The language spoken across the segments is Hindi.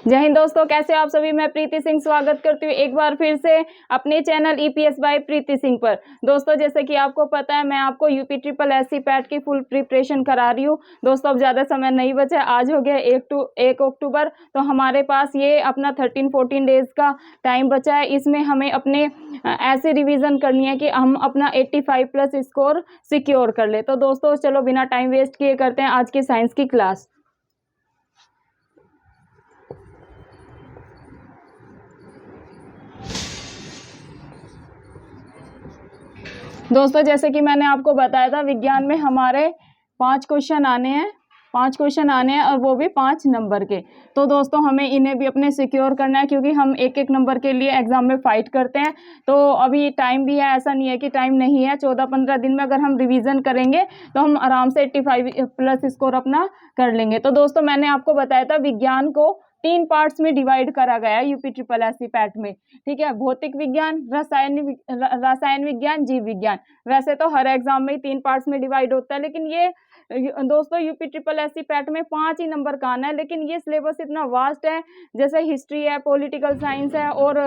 जय हिंद दोस्तों, कैसे आप सभी। मैं प्रीति सिंह स्वागत करती हूँ एक बार फिर से अपने चैनल ईपीएस बाय प्रीति सिंह पर। दोस्तों, जैसे कि आपको पता है, मैं आपको यूपी ट्रिपल एससी पैट की फुल प्रिपरेशन करा रही हूँ। दोस्तों, अब ज़्यादा समय नहीं बचा, आज हो गया 1 अक्टूबर, तो हमारे पास ये अपना 13-14 डेज का टाइम बचा है। इसमें हमें अपने ऐसे रिविज़न करनी है कि हम अपना 85+ स्कोर सिक्योर कर ले। तो दोस्तों, चलो बिना टाइम वेस्ट किए करते हैं आज की साइंस की क्लास। दोस्तों, जैसे कि मैंने आपको बताया था, विज्ञान में हमारे 5 क्वेश्चन आने हैं और वो भी 5 नंबर के। तो दोस्तों, हमें इन्हें भी अपने सिक्योर करना है, क्योंकि हम एक एक नंबर के लिए एग्जाम में फाइट करते हैं। तो अभी टाइम भी है, ऐसा नहीं है कि टाइम नहीं है। 14-15 दिन में अगर हम रिवीजन करेंगे तो हम आराम से 85+ स्कोर अपना कर लेंगे। तो दोस्तों, मैंने आपको बताया था विज्ञान को 3 पार्ट्स में डिवाइड करा गया है यूपी ट्रिपल एससी पैट में। ठीक है, भौतिक विज्ञान, रसायन विज्ञान, जीव विज्ञान। वैसे तो हर एग्जाम में 3 पार्ट्स में डिवाइड होता है, लेकिन ये दोस्तों यूपी ट्रिपल एससी पैट में 5 ही नंबर का आना है। लेकिन ये सिलेबस इतना वास्ट है, जैसे हिस्ट्री है, पॉलिटिकल साइंस है और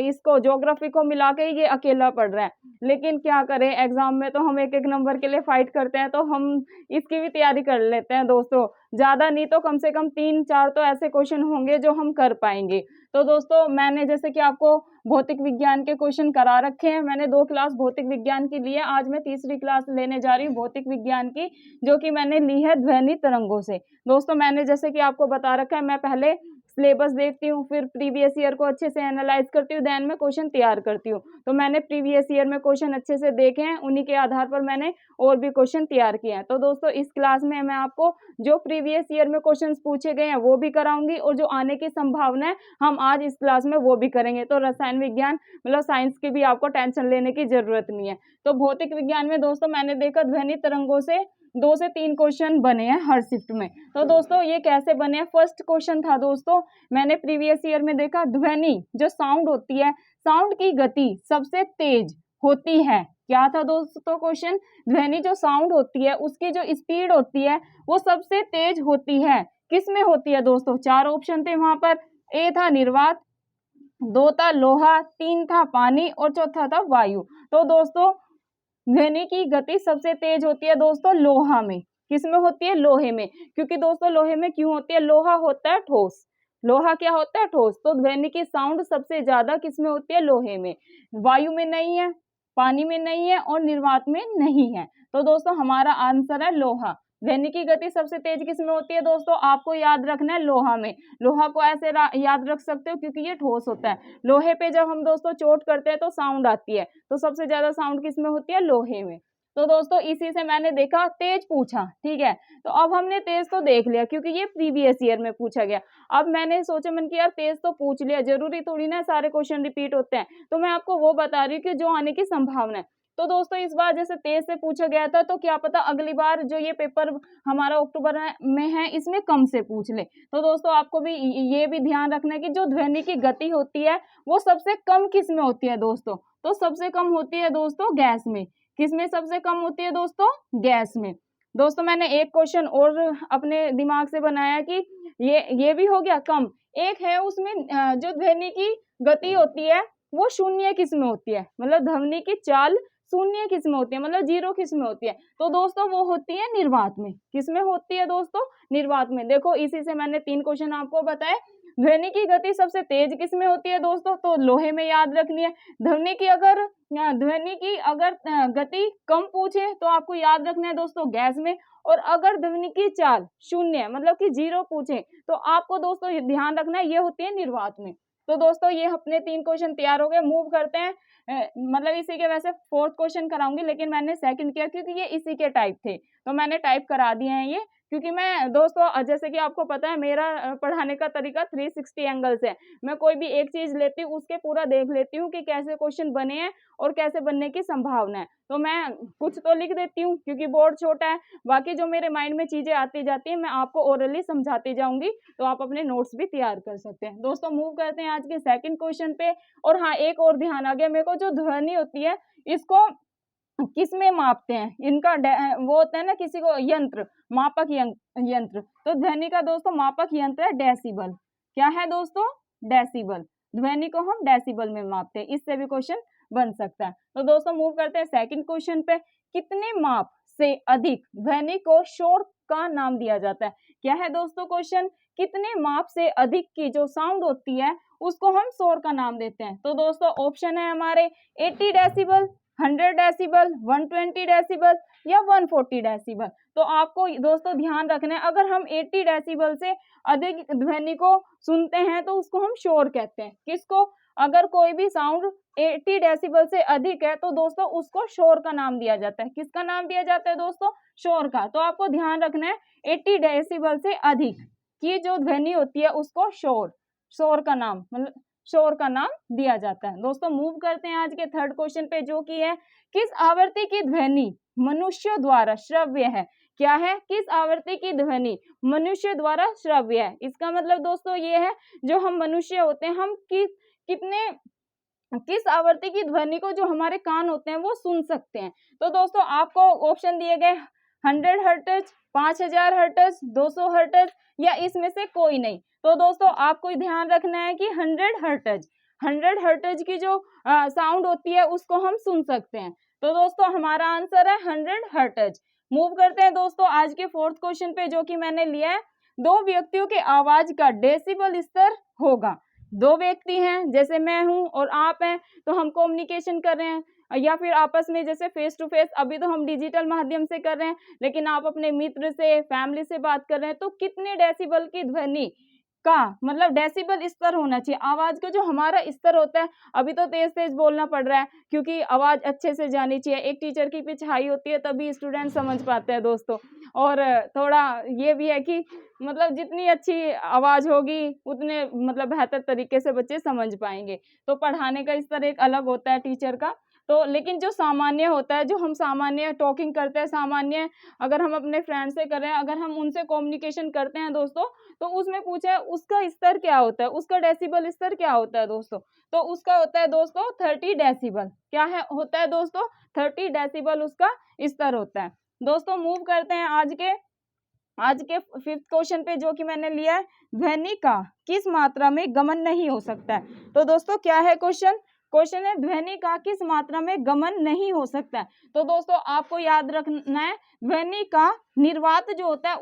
इसको ज्योग्राफी को मिला के ये अकेला पढ़ रहा है। लेकिन क्या करें, एग्जाम में तो हम एक एक नंबर के लिए फाइट करते हैं, तो हम इसकी भी तैयारी कर लेते हैं। दोस्तों, ज़्यादा नहीं तो कम से कम 3-4 तो ऐसे क्वेश्चन होंगे जो हम कर पाएंगे। तो दोस्तों, मैंने जैसे कि आपको भौतिक विज्ञान के क्वेश्चन करा रखे हैं। मैंने 2 क्लास भौतिक विज्ञान की ली है, आज मैं तीसरी क्लास लेने जा रही हूँ भौतिक विज्ञान की, जो कि मैंने ली है ध्वनि तरंगों से। दोस्तों, मैंने जैसे कि आपको बता रखा है, मैं पहले सिलेबस देखती हूँ, फिर प्रीवियस ईयर को अच्छे से एनालाइज करती हूँ, देन मैं क्वेश्चन तैयार करती हूँ। तो मैंने प्रीवियस ईयर में क्वेश्चन अच्छे से देखे हैं, उन्हीं के आधार पर मैंने और भी क्वेश्चन तैयार किए हैं। तो दोस्तों, इस क्लास में मैं आपको जो प्रीवियस ईयर में क्वेश्चंस पूछे गए हैं वो भी कराऊंगी, और जो आने की संभावना है हम आज इस क्लास में वो भी करेंगे। तो रसायन विज्ञान मतलब साइंस की भी आपको टेंशन लेने की जरूरत नहीं है। तो भौतिक विज्ञान में दोस्तों, मैंने देखा ध्वनि तरंगों से 2 से 3 क्वेश्चन बने हैं हर शिफ्ट में। तो दोस्तों, ये कैसे बने हैं। फर्स्ट क्वेश्चन था दोस्तों, मैंने प्रीवियस ईयर में देखा, ध्वनि जो साउंड होती है, साउंड की गति सबसे तेज होती है। क्या था दोस्तों क्वेश्चन, ध्वनि जो साउंड होती है उसकी जो स्पीड होती है वो सबसे तेज होती है। किस में होती है दोस्तों, 4 ऑप्शन थे वहां पर। ए था निर्वात, 2 था लोहा, 3 था पानी और चौथा था वायु। तो दोस्तों, ध्वनि की गति सबसे तेज होती है दोस्तों लोहा में। किस में होती है, लोहे में। क्योंकि दोस्तों, लोहे में क्यों होती है, लोहा होता है ठोस। लोहा क्या होता है, ठोस। तो ध्वनि की साउंड सबसे ज्यादा किस में होती है, लोहे में। वायु में नहीं है, पानी में नहीं है और निर्वात में नहीं है। तो दोस्तों, हमारा आंसर है लोहा। ध्वनि की गति सबसे तेज किस में होती है दोस्तों, आपको याद रखना है लोहा में। लोहा को ऐसे याद रख सकते हो क्योंकि ये ठोस होता है। लोहे पे जब हम दोस्तों चोट करते हैं तो साउंड आती है, तो सबसे ज्यादा साउंड किस में होती है, लोहे में। तो दोस्तों, इसी से मैंने देखा तेज पूछा। ठीक है, तो अब हमने तेज तो देख लिया क्योंकि ये प्रीवियस ईयर में पूछा गया। अब मैंने सोचा, मन की यार तेज तो पूछ लिया, जरूरी थोड़ी ना सारे क्वेश्चन रिपीट होते हैं। तो मैं आपको वो बता रही हूँ कि जो आने की संभावना है। तो दोस्तों, इस बार जैसे तेज से पूछा गया था, तो क्या पता अगली बार जो ये पेपर हमारा अक्टूबर में है इसमें कम से पूछ ले। तो दोस्तों, आपको भी ये भी ध्यान रखना है कि जो ध्वनि की गति होती है वो सबसे कम किस में होती है दोस्तों, तो सबसे कम होती है दोस्तों गैस में। किस में सबसे कम होती है दोस्तों, गैस में। दोस्तों, मैंने एक क्वेश्चन और अपने दिमाग से बनाया कि ये भी हो गया कम। एक है उसमें जो ध्वनि की गति होती है वो शून्य किस में होती है, मतलब ध्वनि की चाल शून्य किस में होती है, मतलब 0 किस में होती है। तो दोस्तों, वो होती है निर्वात में। किस में होती है दोस्तों, निर्वात में। देखो, इसी से मैंने 3 क्वेश्चन आपको बताए। ध्वनि की गति सबसे तेज किस में होती है दोस्तों, तो लोहे में याद रखनी है। ध्वनि की अगर गति कम पूछे तो आपको याद रखना है दोस्तों गैस में। और अगर ध्वनि की चाल शून्य मतलब कि 0 पूछे तो आपको दोस्तों ध्यान रखना है ये होती है निर्वात में। तो दोस्तों, ये अपने 3 क्वेश्चन तैयार हो गए। मूव करते हैं, मतलब इसी के वैसे 4th क्वेश्चन कराऊंगी, लेकिन मैंने सेकंड किया क्योंकि ये इसी के टाइप थे, तो मैंने टाइप करा दिए हैं ये। क्योंकि मैं दोस्तों, जैसे कि आपको पता है, मेरा पढ़ाने का तरीका 360 एंगल से है। मैं कोई भी एक चीज लेती हूँ उसके पूरा देख लेती हूँ कि कैसे क्वेश्चन बने हैं और कैसे बनने की संभावना है। तो मैं कुछ तो लिख देती हूँ क्योंकि बोर्ड छोटा है, बाकी जो मेरे माइंड में चीजें आती जाती है मैं आपको ओरली समझाती जाऊंगी, तो आप अपने नोट्स भी तैयार कर सकते हैं। दोस्तों, मूव करते हैं आज के सेकंड क्वेश्चन पे। और हाँ, एक और ध्यान आ गया मेरे को, जो ध्वनि होती है इसको किस में मापते हैं, इनका वो होता है ना, किसी को यंत्र, मापक यंत्र। तो ध्वनि का दोस्तों मापक यंत्र है डेसिबल। क्या है दोस्तों? डेसिबल। ध्वनि को हम डेसिबल में मापते हैं। इससे भी क्वेश्चन बन सकता है। तो दोस्तों मूव करते हैं सेकंड क्वेश्चन पे। कितने माप से अधिक ध्वनि को शोर का नाम दिया जाता है? क्या है दोस्तों क्वेश्चन? कितने माप से अधिक की जो साउंड होती है उसको हम शोर का नाम देते हैं। तो दोस्तों ऑप्शन है हमारे 80 डेसिबल, 100 डेसिबल, 120 डेसिबल या 140 डेसिबल। तो आपको दोस्तों ध्यान रखना है, अगर हम 80 डेसिबल से अधिक ध्वनि को सुनते हैं तो उसको हम शोर कहते हैं। किसको? अगर कोई भी साउंड 80 डेसिबल से अधिक है तो दोस्तों उसको शोर का नाम दिया जाता है। किसका नाम दिया जाता है दोस्तों? शोर का। तो आपको ध्यान रखना है 80 डेसिबल से अधिक की जो ध्वनि होती है उसको शोर का नाम मतलब शोर का नाम दिया जाता है। दोस्तों मूव करते हैं आज के थर्ड क्वेश्चन पे, जो कि है किस आवृत्ति की ध्वनि मनुष्य द्वारा श्रव्य है? क्या है? किस आवृत्ति की ध्वनि मनुष्य द्वारा श्रव्य है? इसका मतलब दोस्तों ये है, जो हम मनुष्य होते हैं हम किस आवृत्ति की ध्वनि को जो हमारे कान होते हैं वो सुन सकते हैं। तो दोस्तों आपको ऑप्शन दिए गए 100 हर्ट्ज, 5000 हर्ट्ज, 200 हर्ट्ज या इसमें से कोई नहीं। तो दोस्तों आपको ध्यान रखना है कि 100 हर्ट्ज की जो साउंड होती है उसको हम सुन सकते हैं। तो दोस्तों हमारा आंसर है 100 हर्ट्ज। मूव करते हैं दोस्तों आज के फोर्थ क्वेश्चन पे, जो कि मैंने लिया है दो व्यक्तियों के आवाज का डेसिबल स्तर होगा। दो व्यक्ति हैं, जैसे मैं हूं और आप हैं, तो हम कम्युनिकेशन कर रहे हैं या फिर आपस में जैसे फेस टू फेस, अभी तो हम डिजिटल माध्यम से कर रहे हैं, लेकिन आप अपने मित्र से, फैमिली से बात कर रहे हैं, तो कितने डेसिबल की ध्वनि का मतलब डेसिबल स्तर होना चाहिए। आवाज का जो हमारा स्तर होता है, अभी तो तेज तेज बोलना पड़ रहा है क्योंकि आवाज अच्छे से जानी चाहिए। एक टीचर की पिच हाई होती है तभी स्टूडेंट समझ पाते हैं दोस्तों। और थोड़ा ये भी है कि मतलब जितनी अच्छी आवाज होगी उतने मतलब बेहतर तरीके से बच्चे समझ पाएंगे। तो पढ़ाने का स्तर एक अलग होता है टीचर का। तो लेकिन जो सामान्य होता है, जो हम सामान्य टॉकिंग करते हैं, सामान्य अगर हम अपने फ्रेंड से कर रहे हैं, अगर हम उनसे कम्युनिकेशन करते हैं दोस्तों, तो उसमें पूछा है उसका स्तर क्या होता है, उसका डेसिबल स्तर क्या होता है दोस्तों? तो उसका होता है दोस्तों 30 डेसिबल। क्या है होता है दोस्तों? 30 डेसिबल उसका स्तर होता है। दोस्तों मूव करते हैं आज के फिफ्थ क्वेश्चन पे, जो कि मैंने लिया है ध्वनि का किस मात्रा में गमन नहीं हो सकता है। तो दोस्तों क्या है क्वेश्चन है ध्वनि का किस मात्रा में गमन नहीं हो सकता है। तो दोस्तों आपको याद रखना है ध्वनि का निर्वात जो होता है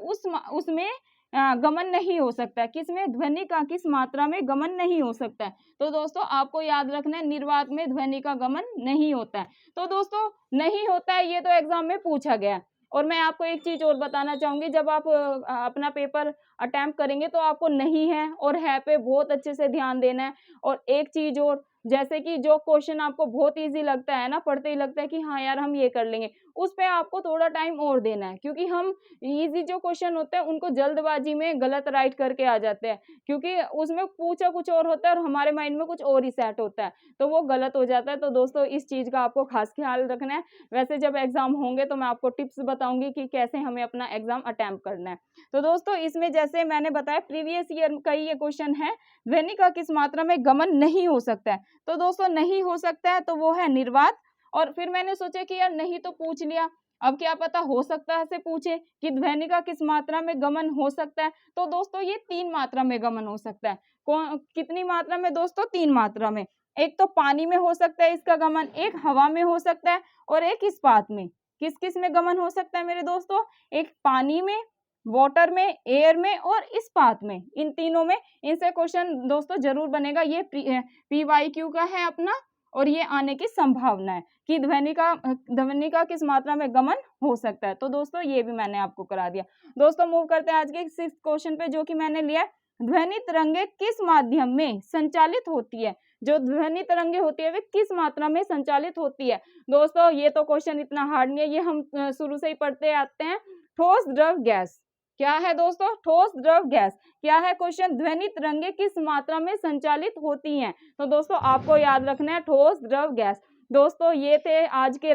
उसमें गमन नहीं हो सकता है। किसमें? ध्वनि का किस मात्रा में गमन नहीं हो सकता है। तो दोस्तों आपको याद रखना है निर्वात में ध्वनि का गमन नहीं होता है। तो दोस्तों नहीं होता है, ये तो एग्जाम में पूछा गया है। और मैं आपको एक चीज और बताना चाहूंगी, जब आप अपना पेपर अटेम्प्ट करेंगे तो आपको नहीं है और है पे बहुत अच्छे से ध्यान देना है। और एक चीज और, जैसे कि जो क्वेश्चन आपको बहुत इजी लगता है ना, पढ़ते ही लगता है कि हाँ यार हम ये कर लेंगे, उस पे आपको थोड़ा टाइम और देना है, क्योंकि हम इजी जो क्वेश्चन होते हैं उनको जल्दबाजी में गलत राइट करके आ जाते हैं, क्योंकि उसमें पूछा कुछ और होता है और हमारे माइंड में कुछ और ही सेट होता है, तो वो गलत हो जाता है। तो दोस्तों इस चीज का आपको खास ख्याल रखना है। वैसे जब एग्जाम होंगे तो मैं आपको टिप्स बताऊंगी कि कैसे हमें अपना एग्जाम अटेम्प्ट करना है। तो दोस्तों इसमें जैसे मैंने बताया प्रीवियस ईयर का ये क्वेश्चन है, ध्वनि का किस मात्रा में गमन नहीं हो सकता है। तो दोस्तों नहीं हो सकता है तो वो है निर्वात। और फिर मैंने सोचा कि यार नहीं तो पूछ लिया, अब क्या पता हो सकता है से पूछे कि ध्वनि का किस मात्रा में गमन हो सकता है। तो दोस्तों ये 3 मात्रा में गमन हो सकता है। कितनी मात्रा में दोस्तों? 3 मात्रा में। एक तो पानी में हो सकता है इसका गमन, एक हवा में हो सकता है और एक इस्पात में। किस किस में गमन हो सकता है मेरे दोस्तों? एक पानी में, वाटर में, एयर में और इस्पात में। इन तीनों में इनसे क्वेश्चन दोस्तों जरूर बनेगा। ये PYQ का है अपना, और ये आने की संभावना है कि ध्वनि का किस मात्रा में गमन हो सकता है। तो दोस्तों ये भी मैंने आपको करा दिया। दोस्तों मूव करते हैं आज के 6th क्वेश्चन पे, जो कि मैंने लिया है ध्वनि तरंगे किस माध्यम में संचालित होती है। जो ध्वनि तरंगे होती है वे किस मात्रा में संचालित होती है। दोस्तों ये तो क्वेश्चन इतना हार्ड नहीं है, ये हम शुरू से ही पढ़ते आते हैं। ठोस, द्रव, गैस। क्या है दोस्तों? ठोस, द्रव, गैस। क्या है क्वेश्चन? ध्वनि तरंगे किस मात्रा में संचालित होती हैं। तो दोस्तों आपको याद रखना है ठोस, द्रव, गैस। दोस्तों ये थे आज के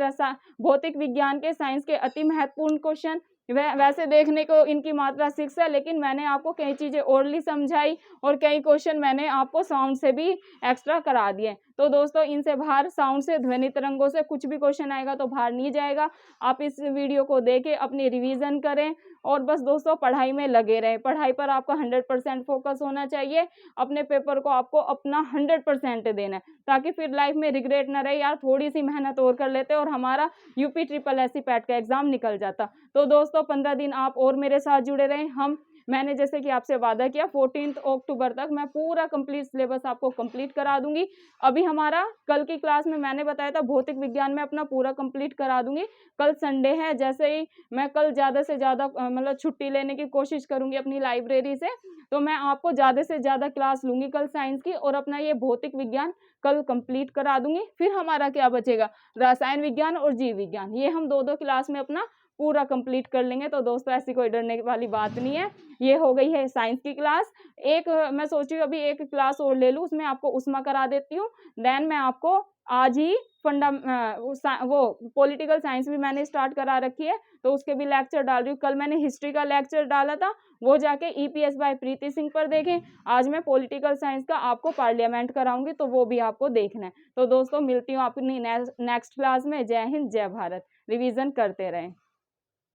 भौतिक विज्ञान के, साइंस के अति महत्वपूर्ण क्वेश्चन। वैसे देखने को इनकी मात्रा 6 है, लेकिन मैंने आपको कई चीजें ओरली समझाई और कई क्वेश्चन मैंने आपको साउंड से भी एक्स्ट्रा करा दिए। तो दोस्तों इनसे बाहर साउंड से, ध्वनि तरंगों से कुछ भी क्वेश्चन आएगा तो बाहर नहीं जाएगा। आप इस वीडियो को देखें, अपनी रिवीजन करें और बस दोस्तों पढ़ाई में लगे रहें। पढ़ाई पर आपका 100% फोकस होना चाहिए। अपने पेपर को आपको अपना 100% देना है, ताकि फिर लाइफ में रिग्रेट ना रहे, यार थोड़ी सी मेहनत और कर लेते और हमारा यूपी ट्रिपल एससी पैट का एग्जाम निकल जाता। तो दोस्तों 15 दिन आप और मेरे साथ जुड़े रहें। मैंने जैसे कि आपसे वादा किया 14 अक्टूबर तक मैं पूरा कंप्लीट सिलेबस आपको कंप्लीट करा दूंगी। अभी हमारा कल की क्लास में मैंने बताया था भौतिक विज्ञान में अपना पूरा कंप्लीट करा दूंगी। कल संडे है, जैसे ही मैं कल ज़्यादा से ज़्यादा मतलब छुट्टी लेने की कोशिश करूंगी अपनी लाइब्रेरी से, तो मैं आपको ज़्यादा से ज़्यादा क्लास लूंगी कल साइंस की और अपना ये भौतिक विज्ञान कल कंप्लीट करा दूंगी। फिर हमारा क्या बचेगा, रसायन विज्ञान और जीव विज्ञान, ये हम दो क्लास में अपना पूरा कंप्लीट कर लेंगे। तो दोस्तों ऐसी कोई डरने वाली बात नहीं है। ये हो गई है साइंस की क्लास। एक मैं सोच रही हूँ अभी एक क्लास और ले लूँ, उसमें आपको उस्मा करा देती हूँ। देन मैं आपको आज ही वो पॉलिटिकल साइंस भी मैंने स्टार्ट करा रखी है, तो उसके भी लेक्चर डाल रही हूँ। कल मैंने हिस्ट्री का लेक्चर डाला था, वो जाके ईपीएस बाय प्रीति सिंह पर देखें। आज मैं पॉलिटिकल साइंस का आपको पार्लियामेंट कराऊंगी, तो वो भी आपको देखना है। तो दोस्तों मिलती हूँ अपनी नेक्स्ट क्लास में। जय हिंद, जय भारत। रिवीजन करते रहें।